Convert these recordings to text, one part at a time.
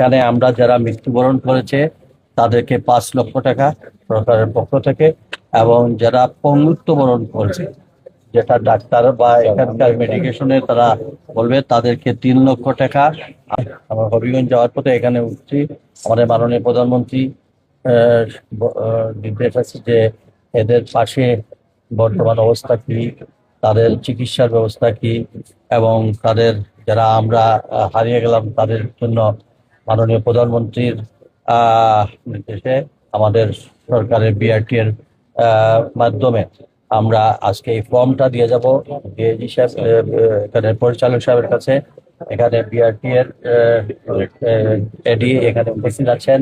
এখানে আমরা যারা মৃত্যুবরণ করেছে তাদেরকে 5 লক্ষ টাকা সরকারের পক্ষ থেকে, এবং যারা পঙ্গুত্ব বরণ করেছে, যেটা ডাক্তার বা এখানকার মেডিকেশনে তারা বলবে, তাদেরকে 3 লক্ষ টাকা। আমার হবিগঞ্জ যাওয়ার পথে এখানে উঠছি, আমাদের মাননীয় প্রধানমন্ত্রী নির্দেশ আছে যে এদের পাশে বর্তমান অবস্থা কি, তাদের চিকিৎসার ব্যবস্থা কি, এবং তাদের যারা আমরা হারিয়ে গেলাম তাদের জন্য মাননীয় প্রধানমন্ত্রীর নির্দেশে আমাদের সরকারের বিআরটি এর মাধ্যমে আমরা আজকে এই ফর্মটা দিয়ে যাব ডিআইজি সাহেব, এখানে পরিচালক সাহেবের কাছে। এখানে বিআরটি এর এডি এখানে উপস্থিত আছেন।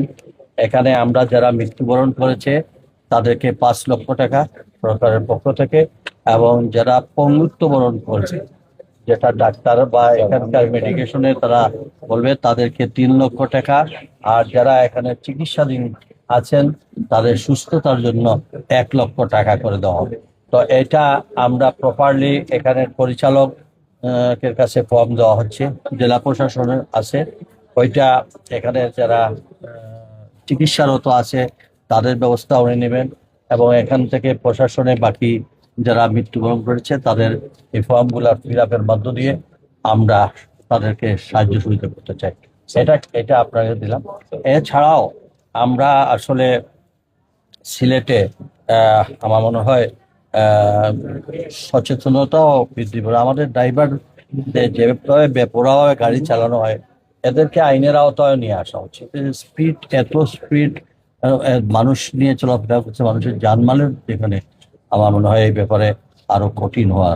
এখানে আমরা যারা মৃত্যুবরণ করেছে তাদেরকে 5 লক্ষ টাকা সরকারের পক্ষ থেকে, এবং যারা পঙ্গুত্ব বরণ করেছে, যেটা ডাক্তার বা এখানকার মেডিকেশনে তারা বলবে, তাদেরকে 3 লক্ষ টাকা। আর যারা এখানে চিকিৎসাধীন আছেন তাদের সুস্থতার জন্য 1 লক্ষ টাকা করে দেওয়া হবে। তো এটা আমরা প্রপারলি এখানের পরিচালক এর কাছে ফর্ম দেওয়া হচ্ছে, জেলা প্রশাসনের আছে ওইটা। এখানে যারা চিকিৎসারত আছে তাদের ব্যবস্থা উনি নেবেন, এবং এখান থেকে প্রশাসনে বাকি যারা মৃত্যুবরণ করেছে তাদের এই ফর্মগুলা ফিল আপের মধ্য দিয়ে আমরা তাদেরকে সাহায্য সুবিধা করতে চাই। এটা আপনাকে দিলাম। এছাড়াও আমরা আসলে সিলেটে আমার মনে হয় সচেতনতাও বৃদ্ধি করে। আমাদের ড্রাইভার যেভাবে বেপরোয়া গাড়ি চালানো হয়, এদেরকে আইনের আওতায় নিয়ে আসা উচিত। স্পিড, এত স্পিড মানুষ নিয়ে চলাফেরা করছে, মানুষের জানমালের যেখানে, আমার মনে হয় এই ব্যাপারে আরো কঠিন হওয়া